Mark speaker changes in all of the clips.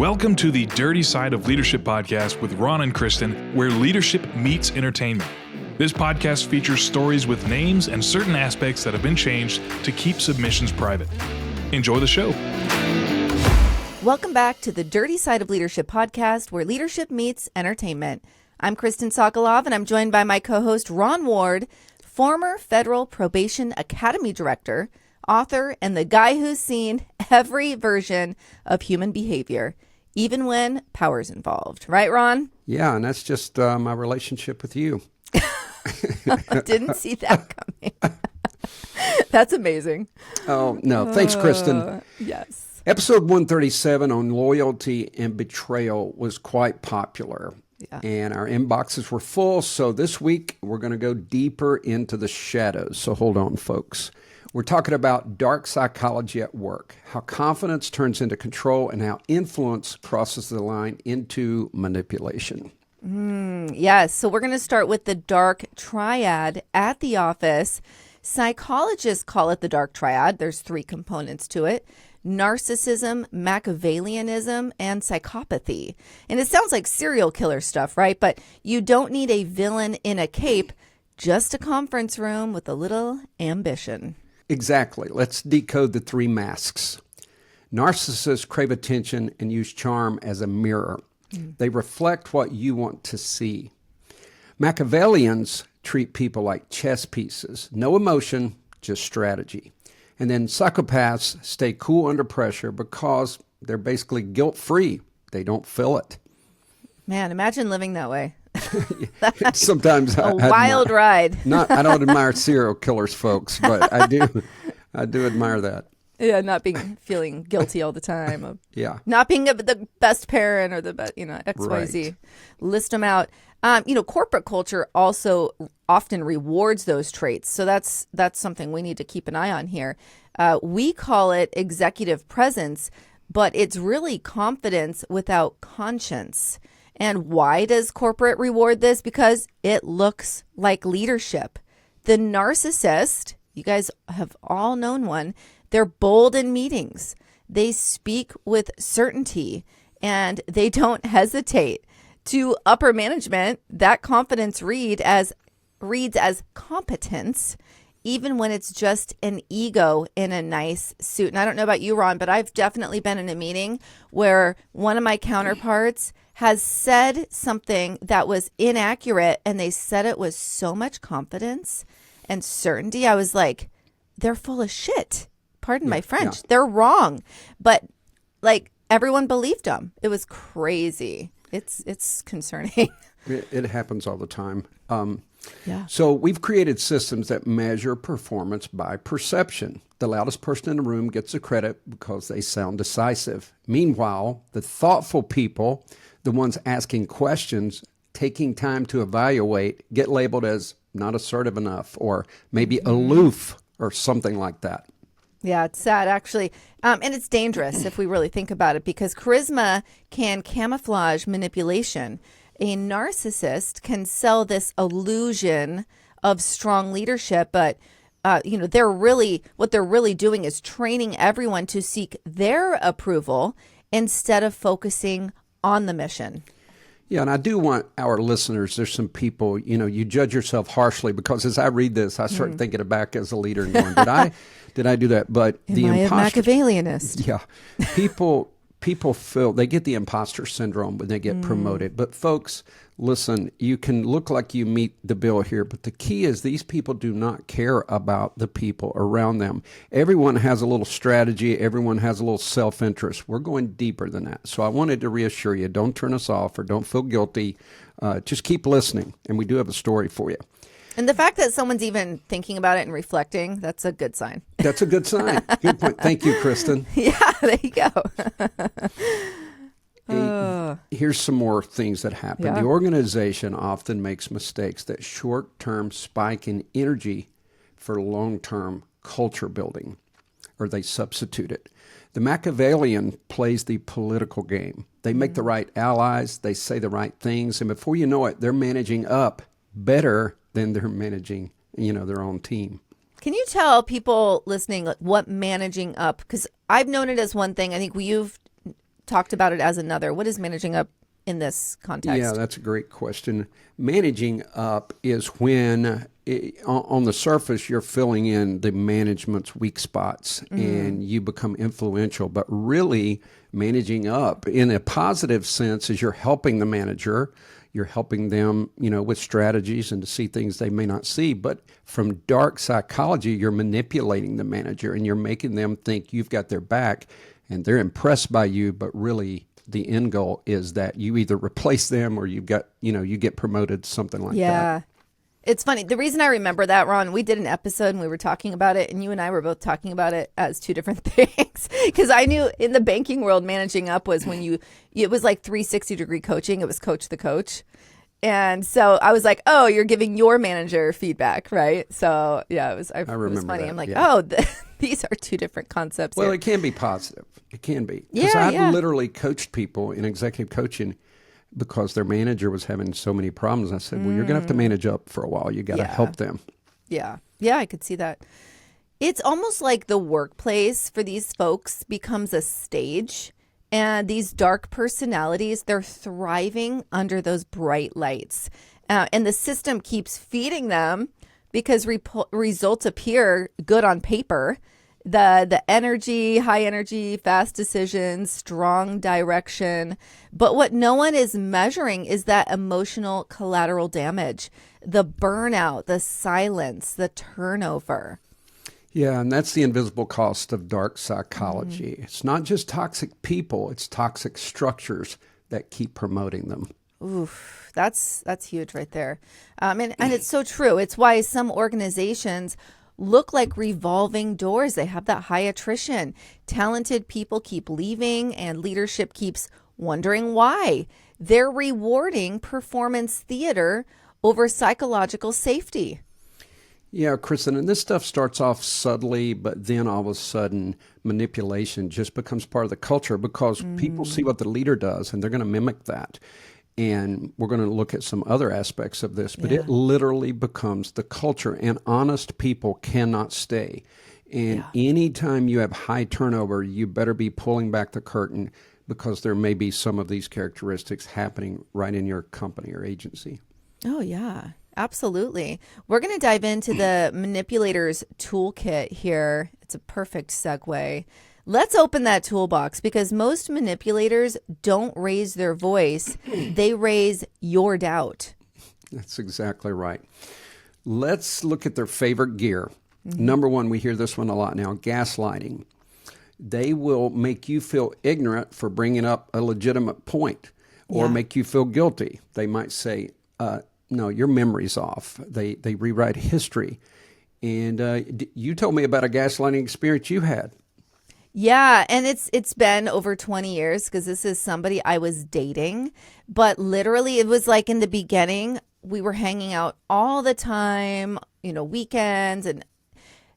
Speaker 1: Welcome to the Dirty Side of Leadership podcast with Ron and Kristin, where leadership meets entertainment. This podcast features stories with names and certain aspects that have been changed to keep submissions private. Enjoy the show.
Speaker 2: Welcome back to the Dirty Side of Leadership podcast, where leadership meets entertainment. I'm Kristin Sokolov, and I'm joined by my co-host Ron Ward, former Federal Probation Academy Director, author, and the guy who's seen every version of human behavior, even when power's involved. Right, Ron?
Speaker 3: Yeah, and that's just my relationship with you.
Speaker 2: Didn't see that coming. That's amazing.
Speaker 3: Oh, no. Thanks, Kristin.
Speaker 2: Yes.
Speaker 3: Episode 137 on loyalty and betrayal was quite popular. Yeah. And our inboxes were full. So this week, we're going to go deeper into the shadows. So hold on, folks. We're talking about dark psychology at work, how confidence turns into control, and how influence crosses the line into manipulation.
Speaker 2: Yes. So we're going to start with the Dark Triad at the office. Psychologists call it the Dark Triad. There's three components to it: narcissism, Machiavellianism, and psychopathy. And it sounds like serial killer stuff, right? But you don't need a villain in a cape, just a conference room with a little ambition.
Speaker 3: Exactly. Let's decode the three masks. Narcissists crave attention and use charm as a mirror. They reflect what you want to see. Machiavellians treat people like chess pieces. No emotion, just strategy. And then psychopaths stay cool under pressure because they're basically guilt-free. They don't feel it.
Speaker 2: Man, imagine living that way.
Speaker 3: Sometimes
Speaker 2: a wild ride.
Speaker 3: I don't admire serial killers, folks, but I do admire that.
Speaker 2: Yeah, feeling guilty all the time.
Speaker 3: Yeah,
Speaker 2: not being the best parent or the best, XYZ. Right. List them out. Corporate culture also often rewards those traits, so that's something we need to keep an eye on here. We call it executive presence, but it's really confidence without conscience. And why does corporate reward this? Because it looks like leadership. The narcissist, you guys have all known one, they're bold in meetings. They speak with certainty and they don't hesitate. To upper management, that confidence reads as competence, even when it's just an ego in a nice suit. And I don't know about you, Ron, but I've definitely been in a meeting where one of my counterparts has said something that was inaccurate, and they said it with so much confidence and certainty. I was like, they're full of shit. Pardon my French. Yeah. They're wrong. But everyone believed them. It was crazy. It's concerning.
Speaker 3: It happens all the time.
Speaker 2: Yeah.
Speaker 3: So we've created systems that measure performance by perception. The loudest person in the room gets the credit because they sound decisive. Meanwhile, the thoughtful people, the ones asking questions, taking time to evaluate, get labeled as not assertive enough or maybe aloof or something like that.
Speaker 2: Yeah, it's sad, actually. And it's dangerous if we really think about it, because charisma can camouflage manipulation. A narcissist can sell this illusion of strong leadership, but what they're really doing is training everyone to seek their approval instead of focusing on the mission.
Speaker 3: Yeah, and I do want our listeners, there's some people, you judge yourself harshly, because as I read this, I start thinking back as a leader and going, did I do that? But
Speaker 2: Am I a Machiavellianist?
Speaker 3: Yeah. People feel they get the imposter syndrome when they get promoted. But folks, listen, you can look like you meet the bill here, but the key is these people do not care about the people around them. Everyone has a little strategy. Everyone has a little self-interest. We're going deeper than that. So I wanted to reassure you, don't turn us off or don't feel guilty. Just keep listening, and we do have a story for you.
Speaker 2: And the fact that someone's even thinking about it and reflecting, that's a good sign.
Speaker 3: That's a good sign. Good point. Thank you, Kristin.
Speaker 2: Yeah, there you
Speaker 3: Hey,
Speaker 2: go.
Speaker 3: here's some more things that happen.
Speaker 2: Yeah.
Speaker 3: The organization often makes mistakes that short-term spike in energy for long-term culture building, or they substitute it. The Machiavellian plays the political game. They make the right allies, they say the right things, and before you know it, they're managing up better than they're managing, their own team.
Speaker 2: Can you tell people listening what managing up? Because I've known it as one thing. I think you've talked about it as another. What is managing up in this context?
Speaker 3: Yeah, that's a great question. Managing up is when on the surface you're filling in the management's weak spots and you become influential, but really managing up in a positive sense is you're helping the manager. You're helping them, with strategies and to see things they may not see. But from dark psychology, you're manipulating the manager and you're making them think you've got their back and they're impressed by you, but really the end goal is that you either replace them or you get promoted, something like that.
Speaker 2: Yeah. It's funny. The reason I remember that, Ron, we did an episode and we were talking about it, and you and I were both talking about it as two different things. Because I knew in the banking world, managing up was when it was like 360-degree coaching. It was coach the coach. And so I was like, oh, you're giving your manager feedback, right? So yeah, it was funny.
Speaker 3: That,
Speaker 2: I'm like,
Speaker 3: yeah.
Speaker 2: These are two different concepts.
Speaker 3: Well,
Speaker 2: here.
Speaker 3: it can be positive. It can be. Because I've literally coached people in executive coaching because their manager was having so many problems. I said, well, you're going to have to manage up for a while. You got to help them.
Speaker 2: Yeah. Yeah, I could see that. It's almost like the workplace for these folks becomes a stage. And these dark personalities, they're thriving under those bright lights. And the system keeps feeding them because results appear good on paper. The energy, high energy, fast decisions, strong direction. But what no one is measuring is that emotional collateral damage, the burnout, the silence, the turnover.
Speaker 3: Yeah, and that's the invisible cost of dark psychology. It's not just toxic people, it's toxic structures that keep promoting them.
Speaker 2: Oof, that's huge right there. And it's so true. It's why some organizations look like revolving doors. They have that high attrition. Talented people keep leaving and leadership keeps wondering why. They're rewarding performance theater over psychological safety.
Speaker 3: Yeah, Kristin, and this stuff starts off subtly, but then all of a sudden manipulation just becomes part of the culture because people see what the leader does and they're going to mimic that. And we're going to look at some other aspects of this, but it literally becomes the culture, and honest people cannot stay. And anytime you have high turnover, you better be pulling back the curtain because there may be some of these characteristics happening right in your company or agency.
Speaker 2: Oh, yeah. Absolutely. We're going to dive into the manipulator's toolkit here. It's a perfect segue. Let's open that toolbox because most manipulators don't raise their voice. They raise your doubt.
Speaker 3: That's exactly right. Let's look at their favorite gear. Number one, we hear this one a lot now, gaslighting. They will make you feel ignorant for bringing up a legitimate point or make you feel guilty. They might say, no, your memory's off. They rewrite history. And you told me about a gaslighting experience you had.
Speaker 2: Yeah, and it's been over 20 years because this is somebody I was dating. But literally, it was like in the beginning, we were hanging out all the time, weekends. And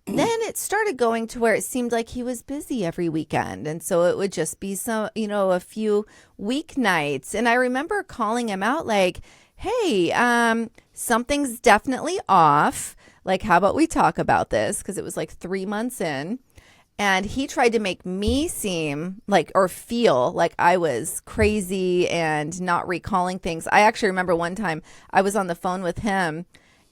Speaker 2: then it started going to where it seemed like he was busy every weekend. And so it would just be a few weeknights. And I remember calling him out like, hey, something's definitely off. Like, how about we talk about this? Because it was like 3 months in. And he tried to make me seem like or feel like I was crazy and not recalling things. I actually remember one time I was on the phone with him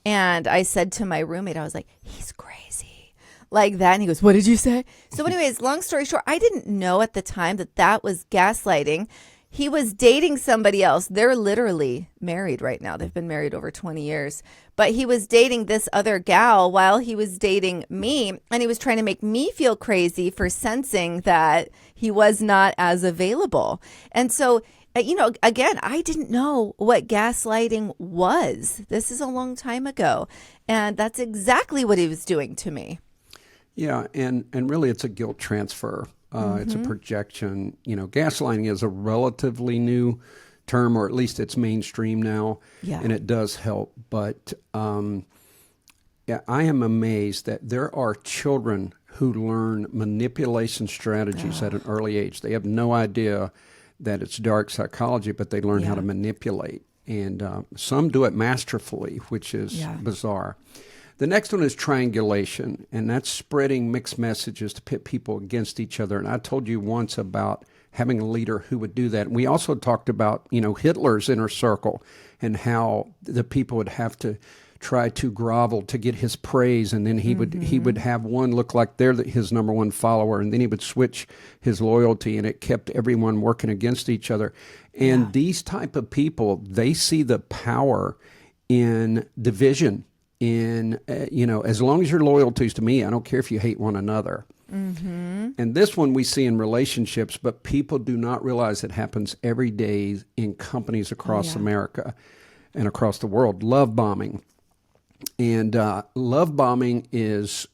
Speaker 2: and I said to my roommate, I was like, he's crazy. Like that. And he goes, what did you say? So anyways, long story short, I didn't know at the time that was gaslighting. He was dating somebody else. They're literally married right now. They've been married over 20 years. But he was dating this other gal while he was dating me. And he was trying to make me feel crazy for sensing that he was not as available. And so, again, I didn't know what gaslighting was. This is a long time ago. And that's exactly what he was doing to me.
Speaker 3: Yeah, and really it's a guilt transfer. It's a projection. Gaslighting is a relatively new term, or at least it's mainstream now, and it does help. But I am amazed that there are children who learn manipulation strategies at an early age. They have no idea that it's dark psychology, but they learn how to manipulate. And some do it masterfully, which is bizarre. The next one is triangulation, and that's spreading mixed messages to pit people against each other. And I told you once about having a leader who would do that. And we also talked about, Hitler's inner circle and how the people would have to try to grovel to get his praise, and then he would have one look like they're his number one follower, and then he would switch his loyalty, and it kept everyone working against each other. And these type of people, they see the power in division. In as long as your loyalty is to me, I don't care if you hate one another. Mm-hmm. And this one we see in relationships, but people do not realize it happens every day in companies across America and across the world. Love bombing. And love bombing is,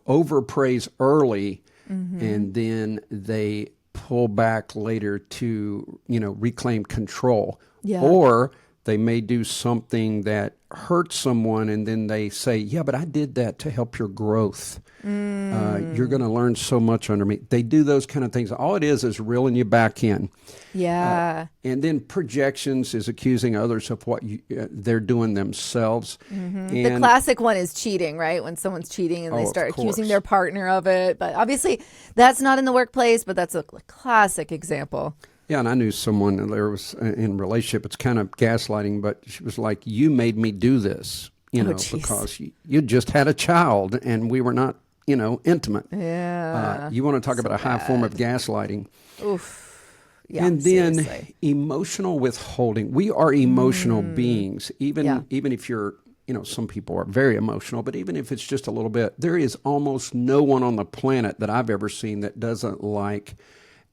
Speaker 3: overpraise early, and then they pull back later to, reclaim control. Yeah. Or they may do something that hurts someone, and then they say, yeah, but I did that to help your growth. You're going to learn so much under me. They do those kind of things. All it is reeling you back in.
Speaker 2: Yeah.
Speaker 3: And then projections is accusing others of what they're doing themselves.
Speaker 2: Mm-hmm. And the classic one is cheating, right? When someone's cheating and they start accusing their partner of it. But obviously, that's not in the workplace, but that's a classic example.
Speaker 3: Yeah, and I knew someone, there was in a relationship, it's kind of gaslighting, but she was like, you made me do this, because you just had a child and we were not, intimate.
Speaker 2: Yeah.
Speaker 3: You want to talk about a high form of gaslighting.
Speaker 2: Oof. Yeah,
Speaker 3: and then
Speaker 2: seriously.
Speaker 3: Emotional withholding. We are emotional beings, even if you're, some people are very emotional, but even if it's just a little bit, there is almost no one on the planet that I've ever seen that doesn't like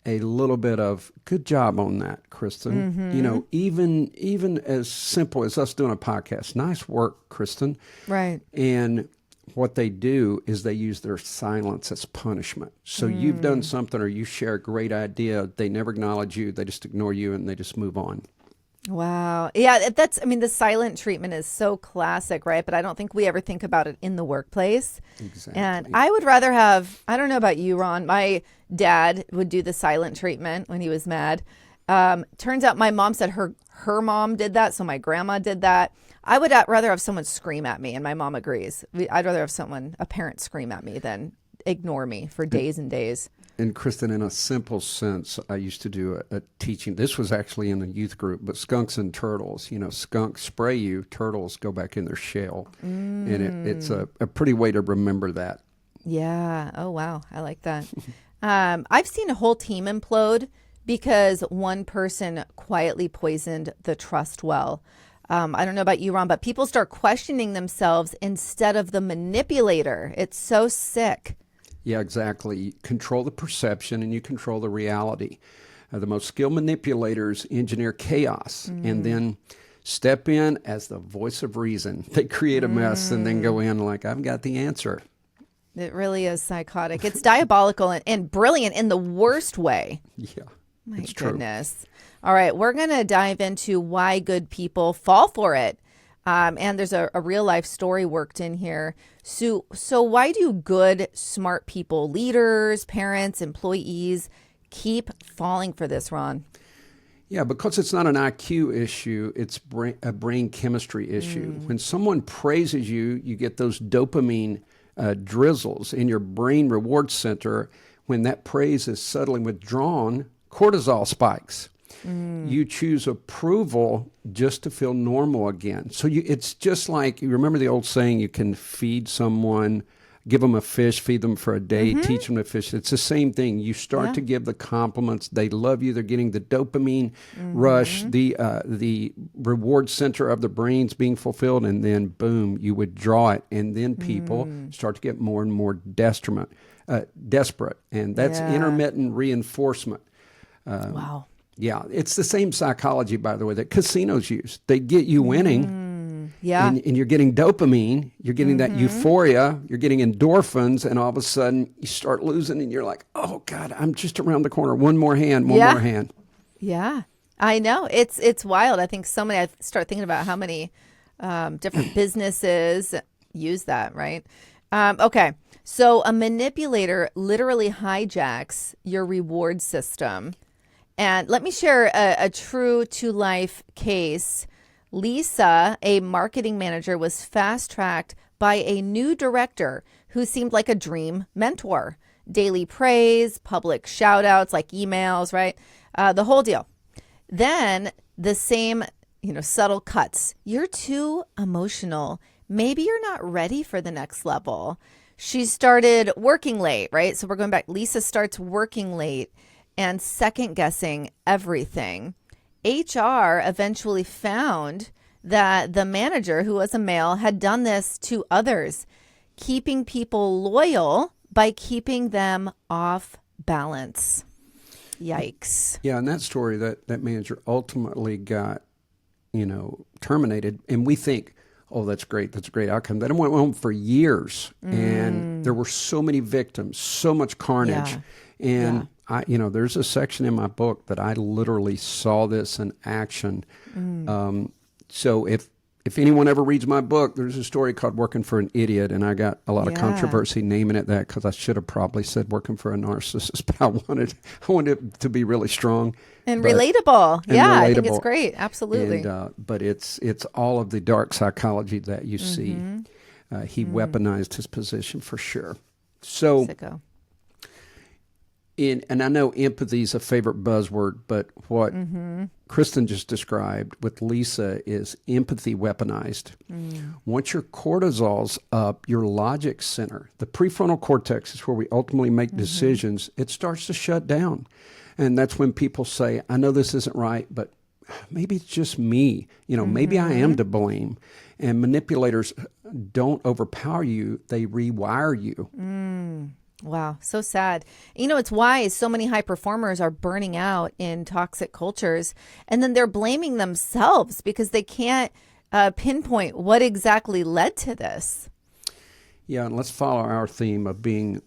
Speaker 3: a little bit of good job on that, Kristin. Mm-hmm. Even as simple as us doing a podcast. Nice work, Kristin.
Speaker 2: Right.
Speaker 3: And what they do is they use their silence as punishment. So you've done something or you share a great idea. They never acknowledge you. They just ignore you and they just move on.
Speaker 2: Wow. Yeah, the silent treatment is so classic, right? But I don't think we ever think about it in the workplace.
Speaker 3: Exactly.
Speaker 2: And I would rather have, I don't know about you, Ron, my dad would do the silent treatment when he was mad. Turns out my mom said her mom did that, so my grandma did that. I would rather have someone scream at me, and my mom agrees. I'd rather have a parent scream at me than ignore me for days and days.
Speaker 3: And Kristin, in a simple sense, I used to do a teaching. This was actually in a youth group, but skunks and turtles. Skunks spray you, turtles go back in their shell. And it's a pretty way to remember that. Yeah.
Speaker 2: Oh, wow. I like that. I've seen a whole team implode because one person quietly poisoned the trust well. I don't know about you, Ron, but people start questioning themselves instead of the manipulator. It's so sick.
Speaker 3: Yeah, exactly. You control the perception and you control the reality. The most skilled manipulators engineer chaos and then step in as the voice of reason. They create a mess and then go in like, I've got the answer.
Speaker 2: It really is psychotic. It's diabolical and brilliant in the worst way.
Speaker 3: Yeah,
Speaker 2: my goodness. All right, we're going to dive into why good people fall for it. And there's a real life story worked in here. So why do good, smart people, leaders, parents, employees keep falling for this, Ron?
Speaker 3: Yeah, because it's not an IQ issue, it's a brain chemistry issue. When someone praises you, you get those dopamine drizzles in your brain reward center. When that praise is suddenly withdrawn, cortisol spikes. You choose approval just to feel normal again. So it's just like, you remember the old saying, you can feed someone, give them a fish, feed them for a day, teach them to fish. It's the same thing. You start to give the compliments. They love you. They're getting the dopamine rush, the reward center of the brain's being fulfilled, and then boom, you withdraw it. And then people start to get more and more desperate. And that's intermittent reinforcement.
Speaker 2: Wow.
Speaker 3: Yeah, it's the same psychology, by the way, that casinos use. They get you winning, and you're getting dopamine, you're getting that euphoria, you're getting endorphins, and all of a sudden you start losing, and you're like, oh, God, I'm just around the corner. One more hand.
Speaker 2: Yeah, I know. It's wild. I think I start thinking about how many different businesses use that, right? Okay, so a manipulator literally hijacks your reward system. And let me share a true-to-life case. Lisa, a marketing manager, was fast-tracked by a new director who seemed like a dream mentor. daily praise, public shout outs like emails, right? The whole deal. Then the same, subtle cuts. You're too emotional. Maybe you're not ready for the next level. She started working late, right? So we're going back. Lisa starts working late and second guessing everything. HR eventually found that the manager, who was a male, had done this to others, keeping people loyal by keeping them off balance. Yikes.
Speaker 3: Yeah, in that story, that manager ultimately got, terminated. And we think, oh, that's great. That's a great outcome. That went on for years. And there were so many victims, so much carnage.
Speaker 2: Yeah.
Speaker 3: And there's a section in my book that I literally saw this in action. So if anyone ever reads my book, there's a story called Working for an Idiot, and I got a lot of controversy naming it that because I should have probably said Working for a Narcissist, but I wanted it to be really strong.
Speaker 2: And relatable. I think it's great. Absolutely.
Speaker 3: But it's all of the dark psychology that you see. He weaponized his position for sure. So, and I know empathy is a favorite buzzword, but what Kristin just described with Lisa is empathy weaponized. Once your cortisol's up, your logic center, the prefrontal cortex is where we ultimately make decisions, it starts to shut down. And that's when people say, I know this isn't right, but maybe it's just me. Maybe I am to blame. And manipulators don't overpower you, they rewire you.
Speaker 2: Wow, so sad. It's why so many high performers are burning out in toxic cultures, and then they're blaming themselves because they can't pinpoint what exactly led to this. Yeah,
Speaker 3: and let's follow our theme of being,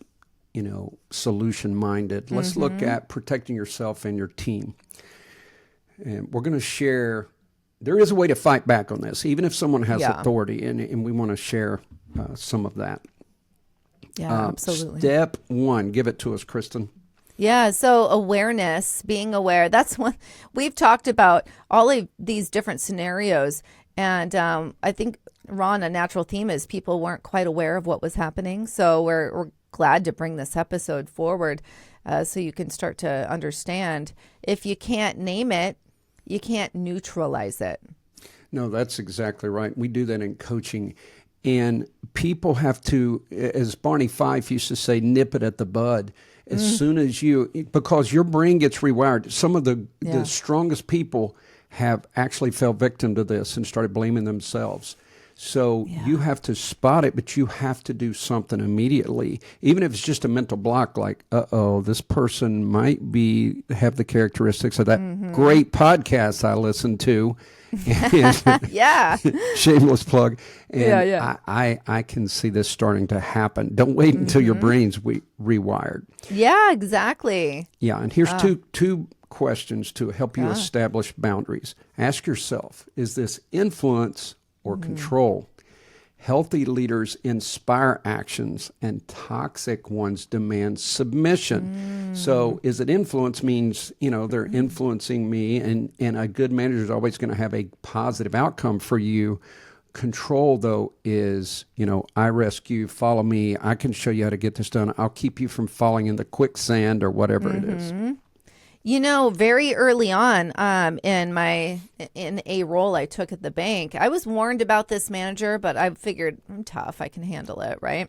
Speaker 3: solution-minded. Let's look at protecting yourself and your team. And we're going to share, there is a way to fight back on this, even if someone has authority, and we want to share some of that.
Speaker 2: Yeah, absolutely.
Speaker 3: Step one, give it to us, Kristin.
Speaker 2: Yeah, so awareness, being aware. That's one we've talked about, all of these different scenarios. And I think, Ron, a natural theme is people weren't quite aware of what was happening. So we're glad to bring this episode forward so you can start to understand. If you can't name it, you can't neutralize it.
Speaker 3: No, that's exactly right. We do that in coaching. And people have to, as Barney Fife used to say, nip it at the bud. As soon as because your brain gets rewired. Some of the strongest people have actually fell victim to this and started blaming themselves. So you have to spot it, but you have to do something immediately. Even if it's just a mental block, like, this person might have the characteristics of that great podcast I listened to. Shameless plug. And I can see this starting to happen. Don't wait until your brain's rewired.
Speaker 2: Yeah, exactly.
Speaker 3: Yeah, and here's two questions to help you establish boundaries. Ask yourself, is this influence or control? Healthy leaders inspire actions and toxic ones demand submission. So is it influence means, they're influencing me, and a good manager is always going to have a positive outcome for you. Control, though, is, I rescue, follow me. I can show you how to get this done. I'll keep you from falling in the quicksand or whatever it is.
Speaker 2: Very early on in a role I took at the bank, I was warned about this manager, but I figured I'm tough. I can handle it, right?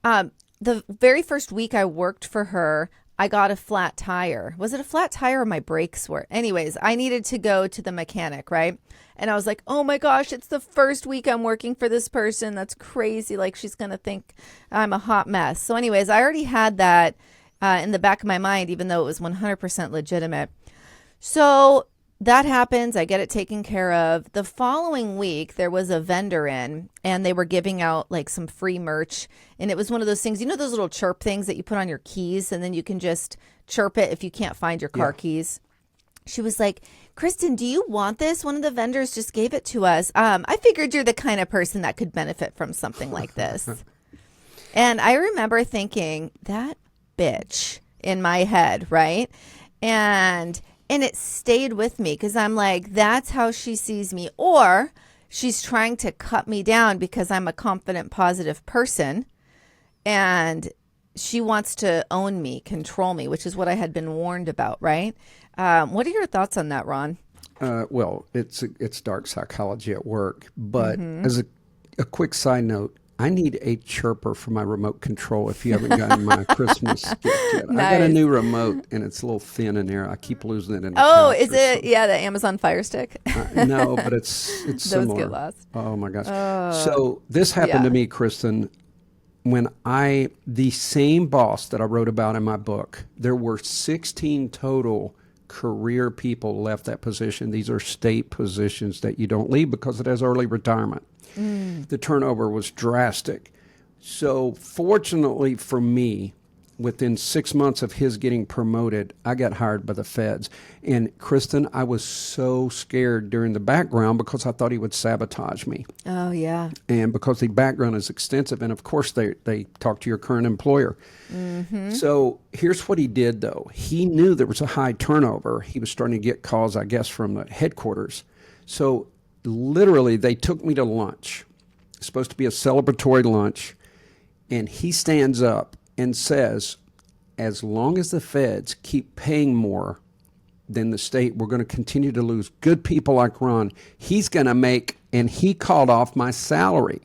Speaker 2: The very first week I worked for her, I got a flat tire. Was it a flat tire or my brakes were? Anyways, I needed to go to the mechanic, right? And I was like, oh my gosh, it's the first week I'm working for this person. That's crazy. Like, she's going to think I'm a hot mess. So anyways, I already had that in the back of my mind, even though it was 100% legitimate. So that happens. I get it taken care of. The following week, there was a vendor in, and they were giving out like some free merch. And it was one of those things, those little chirp things that you put on your keys, and then you can just chirp it if you can't find your car keys. She was like, Kristin, do you want this? One of the vendors just gave it to us. I figured you're the kind of person that could benefit from something like this. And I remember thinking, that bitch, in my head, right? And it stayed with me because I'm like, that's how she sees me. Or she's trying to cut me down because I'm a confident, positive person. And she wants to own me, control me, which is what I had been warned about, right? What are your thoughts on that, Ron?
Speaker 3: Well, it's dark psychology at work. But as a quick side note, I need a chirper for my remote control if you haven't gotten my Christmas gift yet.
Speaker 2: Nice.
Speaker 3: I got a new remote, and it's a little thin in there. I keep losing it in the
Speaker 2: Oh,
Speaker 3: couch
Speaker 2: is it? Yeah, the Amazon Fire Stick.
Speaker 3: No, but it's similar.
Speaker 2: Those get lost.
Speaker 3: Oh, my gosh. So this happened to me, Kristin, when the same boss that I wrote about in my book, there were 16 total career people left that position. These are state positions that you don't leave because it has early retirement. The turnover was drastic. So fortunately for me, within 6 months of his getting promoted, I got hired by the feds. And Kristin, I was so scared during the background because I thought he would sabotage me.
Speaker 2: Oh, yeah.
Speaker 3: And because the background is extensive, and of course they talk to your current employer. So here's what he did, though. He knew there was a high turnover. He was starting to get calls, I guess, from the headquarters. So literally, they took me to lunch. It's supposed to be a celebratory lunch. And he stands up and says, as long as the feds keep paying more than the state, we're going to continue to lose good people like Ron. He's going to make, and he called off my salary.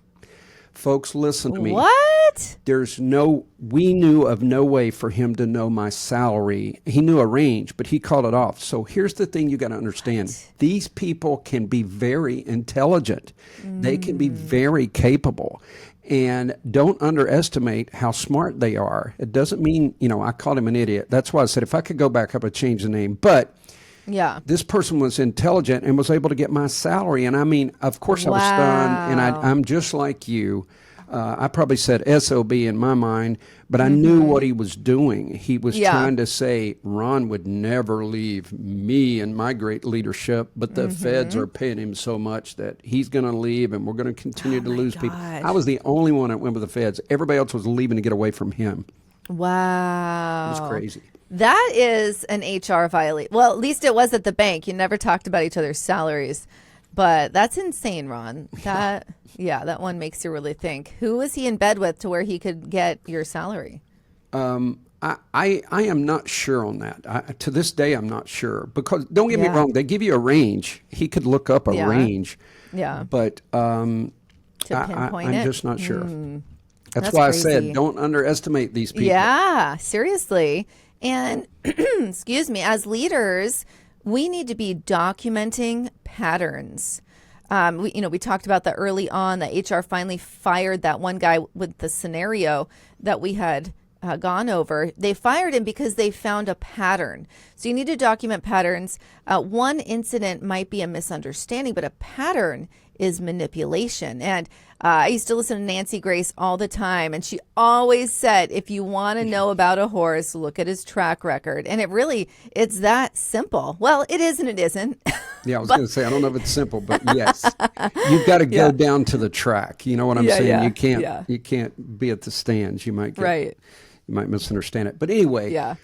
Speaker 3: Folks, listen to me.
Speaker 2: What?
Speaker 3: We knew of no way for him to know my salary. He knew a range, but he called it off. So here's the thing you got to understand. What? These people can be very intelligent. They can be very capable. And don't underestimate how smart they are. It doesn't mean, I called him an idiot. That's why I said if I could go back, I would change the name. But yeah, this person was intelligent and was able to get my salary. And I mean, of course I was stunned. And I'm just like you. I probably said SOB in my mind, but I knew what he was doing. He was trying to say Ron would never leave me and my great leadership, but the feds are paying him so much that he's going to leave and we're going to continue to lose people. I was the only one that went with the feds. Everybody else was leaving to get away from him.
Speaker 2: Wow.
Speaker 3: It was crazy.
Speaker 2: That is an HR violation. Well, at least it was at the bank. You never talked about each other's salaries. But that's insane, Ron. That one makes you really think. Who was he in bed with to where he could get your salary?
Speaker 3: I am not sure on that. To this day, I'm not sure. Because don't get me wrong, they give you a range. He could look up a range. Yeah. But I'm just not sure. That's why crazy. I said don't underestimate these people. Yeah,
Speaker 2: seriously. And excuse me, as leaders, we need to be documenting patterns. We talked about that early on, that HR finally fired that one guy with the scenario that we had gone over. They fired him because they found a pattern. So you need to document patterns. One incident might be a misunderstanding, but a pattern is manipulation. And I used to listen to Nancy Grace all the time, and she always said, if you want to know about a horse, look at his track record. And it's that simple. Well, it is and it isn't.
Speaker 3: Yeah, I was going to say, I don't know if it's simple, but yes, you've got to go down to the track. You know what I'm saying? Yeah. You can't be at the stands. You might misunderstand it. But anyway,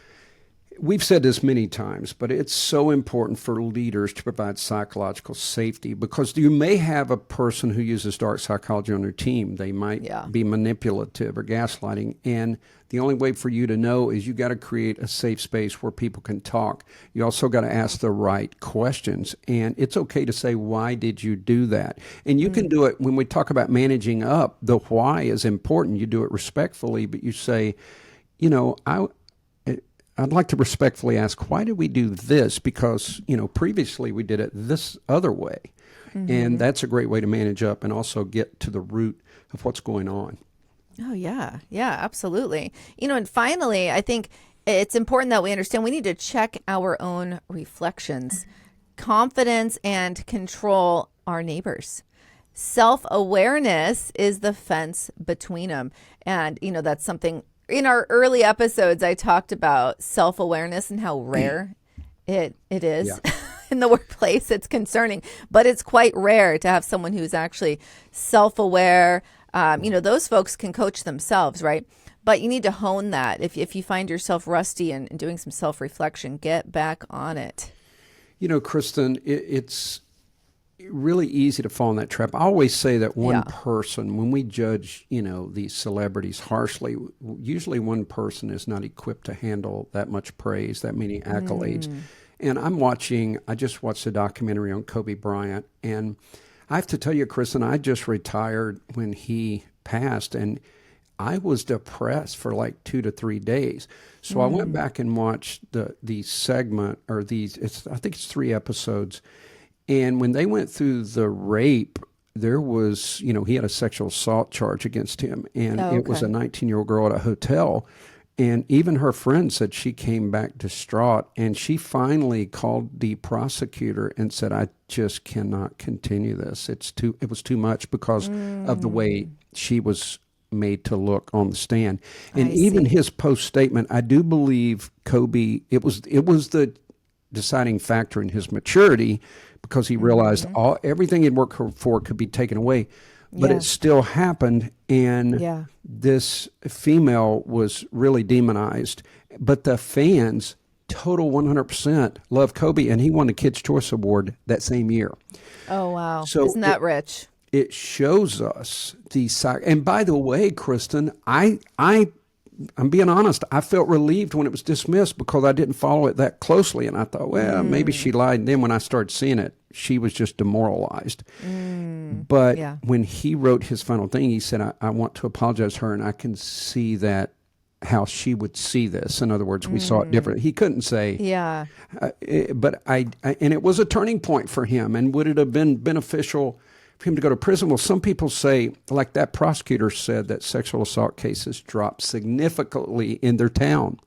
Speaker 3: we've said this many times, but it's so important for leaders to provide psychological safety, because you may have a person who uses dark psychology on their team. They might be manipulative or gaslighting. And the only way for you to know is you got to create a safe space where people can talk. You also got to ask the right questions. And it's okay to say, why did you do that? And you can do it when we talk about managing up. The why is important. You do it respectfully, but you say, I'd like to respectfully ask, why did we do this? Because, previously we did it this other way. And that's a great way to manage up and also get to the root of what's going on.
Speaker 2: Oh, yeah. Yeah, absolutely. And finally, I think it's important that we understand we need to check our own reflections. Confidence and control our neighbors. Self-awareness is the fence between them. And, that's something. In our early episodes, I talked about self-awareness and how rare it is in the workplace. It's concerning, but it's quite rare to have someone who's actually self-aware. Those folks can coach themselves, right? But you need to hone that. If you find yourself rusty and doing some self-reflection, get back on it.
Speaker 3: Kristin, really easy to fall in that trap. I always say that one person, when we judge, these celebrities harshly, usually one person is not equipped to handle that much praise, that many accolades. And I just watched a documentary on Kobe Bryant, and I have to tell you, Kristin, I just retired when he passed, and I was depressed for like 2 to 3 days. So I went back and watched the segment, or I think it's 3 episodes. And when they went through the rape, there was, he had a sexual assault charge against him. And it was a 19-year-old girl at a hotel. And even her friend said she came back distraught. And she finally called the prosecutor and said, I just cannot continue this. It was too much because of the way she was made to look on the stand. And even his post statement, I do believe Kobe, it was the deciding factor in his maturity, because he realized everything he'd worked for could be taken away, but it still happened. And this female was really demonized, but the fans, total 100%, love Kobe, and he won the Kids' Choice Award that same year.
Speaker 2: Oh, wow.
Speaker 3: So
Speaker 2: isn't that rich?
Speaker 3: It shows us and by the way, Kristin, I'm being honest, I felt relieved when it was dismissed because I didn't follow it that closely. And I thought, well, maybe she lied. And then when I started seeing it, she was just demoralized. But when he wrote his final thing, he said, I want to apologize to her. And I can see that how she would see this. In other words, we saw it different. He couldn't say, but and it was a turning point for him. And would it have been beneficial for him to go to prison? Well, some people say, like that prosecutor said, that sexual assault cases dropped significantly in their town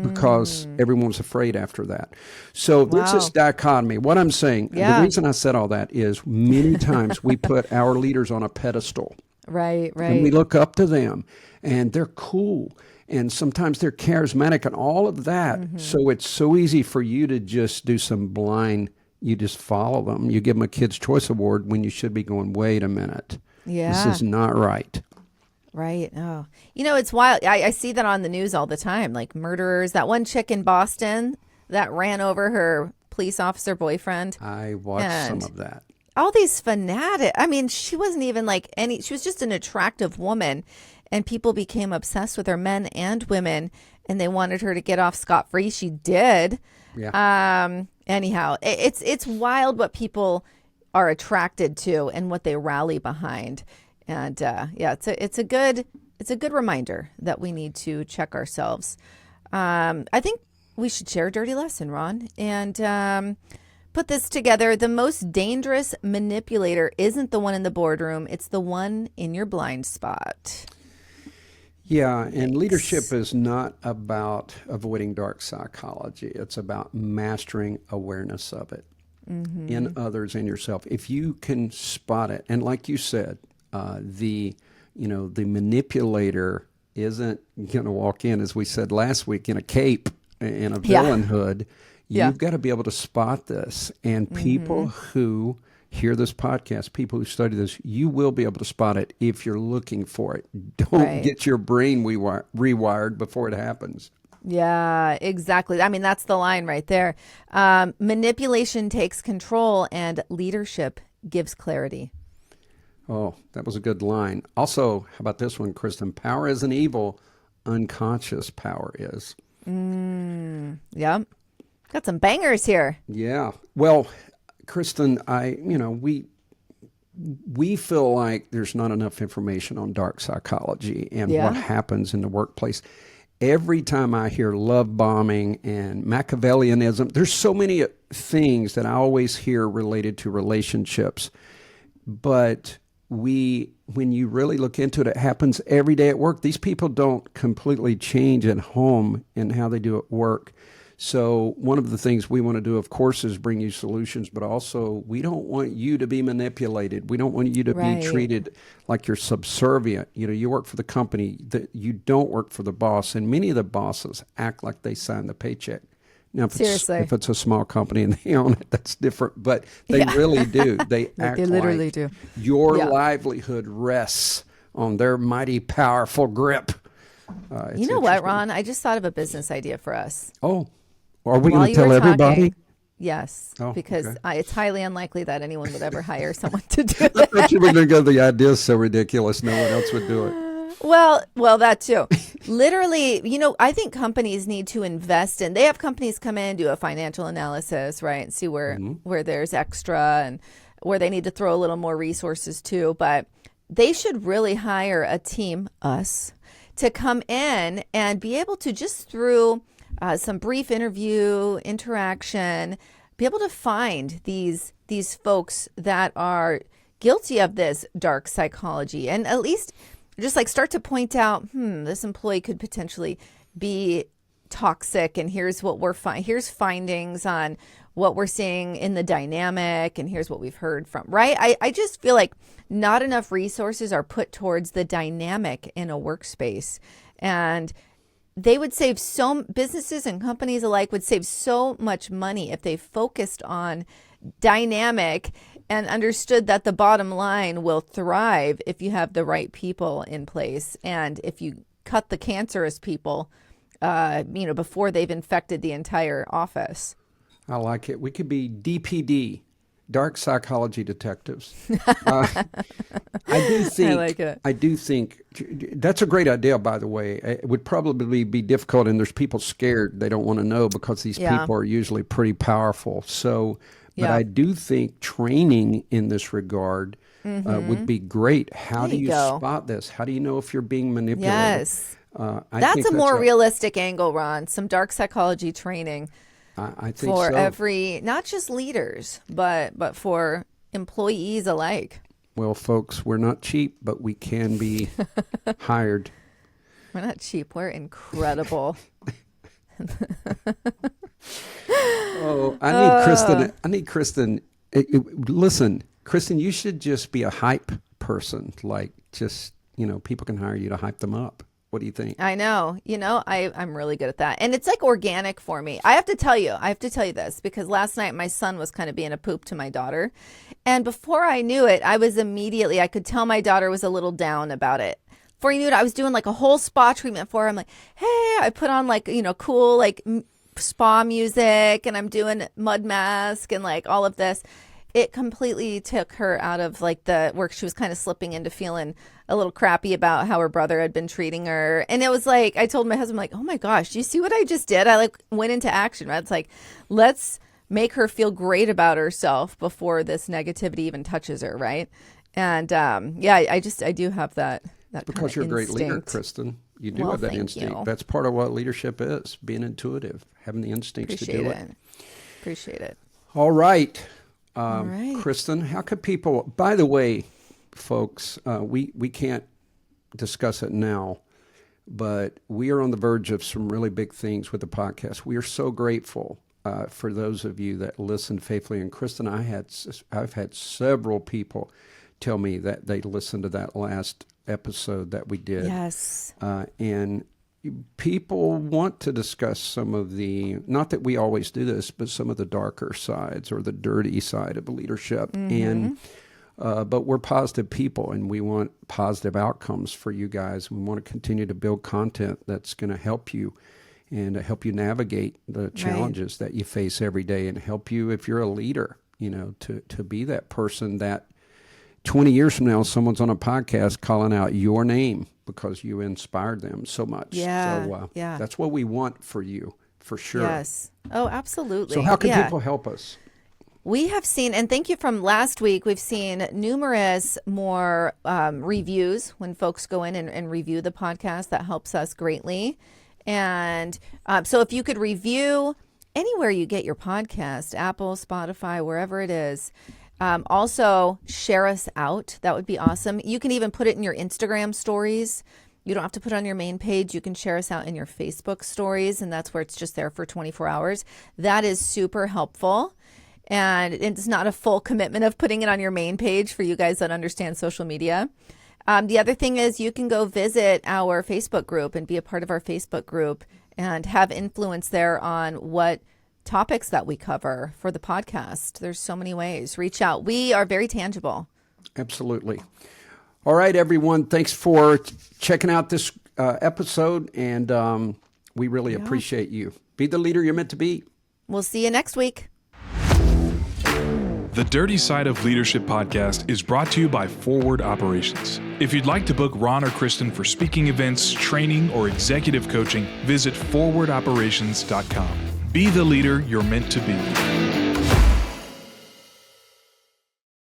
Speaker 3: because everyone was afraid after that. So there's this dichotomy. What I'm saying, the reason I said all that is many times we put our leaders on a pedestal.
Speaker 2: Right.
Speaker 3: And we look up to them, and they're cool. And sometimes they're charismatic and all of that. So it's so easy for you to just do some blind, you just follow them. You give them a Kids' Choice Award when you should be going, wait a minute. This is not right.
Speaker 2: Right. Oh, it's wild. I see that on the news all the time, like murderers. That one chick in Boston that ran over her police officer boyfriend.
Speaker 3: I watched some of that.
Speaker 2: All these fanatics. I mean, she wasn't even she was just an attractive woman, and people became obsessed with her, men and women, and they wanted her to get off scot-free. She did. Yeah. Anyhow, it's wild what people are attracted to and what they rally behind, and it's a good reminder that we need to check ourselves. I think we should share a dirty lesson, Ron, and put this together. The most dangerous manipulator isn't the one in the boardroom; it's the one in your blind spot.
Speaker 3: Yeah, and leadership is not about avoiding dark psychology. It's about mastering awareness of it in others and yourself. If you can spot it, and like you said, the manipulator isn't going to walk in, as we said last week, in a cape, in a villain hood. You've got to be able to spot this. And people who hear this podcast, people who study this, you will be able to spot it if you're looking for it. Don't get your brain rewired before it happens.
Speaker 2: Yeah, exactly. I mean, that's the line right there. Manipulation takes control and leadership gives clarity.
Speaker 3: Oh, that was a good line. Also, how about this one, Kristin? Power isn't evil. Unconscious power is.
Speaker 2: Yeah. Got some bangers here.
Speaker 3: Yeah. Well, Kristin, we feel like there's not enough information on dark psychology and what happens in the workplace. Every time I hear love bombing and Machiavellianism, there's so many things that I always hear related to relationships. But when you really look into it, it happens every day at work. These people don't completely change at home in how they do at work. So one of the things we want to do, of course, is bring you solutions, but also we don't want you to be manipulated. We don't want you to be treated like you're subservient. You work for the company, that you don't work for the boss. And many of the bosses act like they sign the paycheck. Now, if it's a small company and they own it, that's different. But they really do. They act
Speaker 2: they literally
Speaker 3: like
Speaker 2: do.
Speaker 3: Your livelihood rests on their mighty, powerful grip.
Speaker 2: You know what, Ron? I just thought of a business idea for us.
Speaker 3: Oh. Are we going to tell everybody?
Speaker 2: Yes,
Speaker 3: Oh,
Speaker 2: because
Speaker 3: okay.
Speaker 2: it's highly unlikely that anyone would ever hire someone to do
Speaker 3: I
Speaker 2: that.
Speaker 3: thought you were going to go, the idea is so ridiculous, no one else would do it.
Speaker 2: Well, that too. Literally, I think companies need to invest in. They have companies come in, do a financial analysis, right, and see where there's extra and where they need to throw a little more resources to. But they should really hire a team, us, to come in and be able to just through some brief interaction, be able to find these folks that are guilty of this dark psychology, and at least just like start to point out, this employee could potentially be toxic, and here's what here's findings on what we're seeing in the dynamic, and here's what we've heard from, right? I just feel like not enough resources are put towards the dynamic in a workspace, and they would save businesses and companies alike would save so much money if they focused on dynamic and understood that the bottom line will thrive if you have the right people in place. And if you cut the cancerous people, before they've infected the entire office.
Speaker 3: I like it. We could be DPD, dark psychology detectives. I do think.
Speaker 2: I like it.
Speaker 3: I do think that's a great idea. By the way, it would probably be difficult, and there's people scared. They don't want to know because these people are usually pretty powerful. So, but I do think training in this regard would be great. How do you spot this? How do you know if you're being manipulated?
Speaker 2: Yes,
Speaker 3: that's
Speaker 2: a more realistic angle, Ron. Some dark psychology training.
Speaker 3: I think
Speaker 2: for
Speaker 3: so.
Speaker 2: not just leaders, but for employees alike.
Speaker 3: Well, folks, we're not cheap, but we can be hired.
Speaker 2: We're not cheap. We're incredible.
Speaker 3: Oh, I need Kristin. Listen, Kristin, you should just be a hype person. Like, just, people can hire you to hype them up. What do you think?
Speaker 2: I know. I'm really good at that. And it's like organic for me. I have to tell you this, because last night my son was kind of being a poop to my daughter. And before I knew it, I could tell my daughter was a little down about it. Before you knew it, I was doing like a whole spa treatment for her. I'm like, hey, I put on like, cool like spa music, and I'm doing mud mask and like all of this. It completely took her out of like the work. She was kind of slipping into feeling a little crappy about how her brother had been treating her. And it was like, I told my husband, like, oh my gosh, do you see what I just did? I like went into action, right? It's like, let's make her feel great about herself before this negativity even touches her, right? And I do have that
Speaker 3: because you're a great leader, Kristin. You do have that instinct. That's part of what leadership is, being intuitive, having the instincts to do it.
Speaker 2: Appreciate it.
Speaker 3: All right. Kristin, how could people, by the way, folks, we can't discuss it now, but we are on the verge of some really big things with the podcast. We are so grateful for those of you that listen faithfully. And Kristin, I've had several people tell me that they listened to that last episode that we did.
Speaker 2: Yes.
Speaker 3: And people want to discuss some of the, not that we always do this, but some of the darker sides or the dirty side of leadership. And but we're positive people, and we want positive outcomes for you guys. We want to continue to build content that's going to help you and help you navigate the challenges that you face every day, and help you, if you're a leader, to be that person that 20 years from now, someone's on a podcast calling out your name because you inspired them so much. So that's what we want for you, for sure.
Speaker 2: Yes. Oh, absolutely.
Speaker 3: So how can people help us?
Speaker 2: We have seen, and thank you from last week, we've seen numerous more reviews when folks go in and review the podcast. That helps us greatly. And so if you could review anywhere you get your podcast, Apple, Spotify, wherever it is. Also, share us out. That would be awesome. You can even put it in your Instagram stories. You don't have to put it on your main page. You can share us out in your Facebook stories, and that's where it's just there for 24 hours. That is super helpful. And it's not a full commitment of putting it on your main page for you guys that understand social media. The other thing is you can go visit our Facebook group and be a part of our Facebook group and have influence there on what topics that we cover for the podcast. There's so many ways. Reach out. We are very tangible.
Speaker 3: Absolutely. All right, everyone. Thanks for checking out this episode, and we really appreciate you. Be the leader you're meant to be.
Speaker 2: We'll see you next week.
Speaker 1: The Dirty Side of Leadership podcast is brought to you by Forward Operations. If you'd like to book Ron or Kristin for speaking events, training, or executive coaching, visit forwardoperations.com. Be the leader you're meant to be.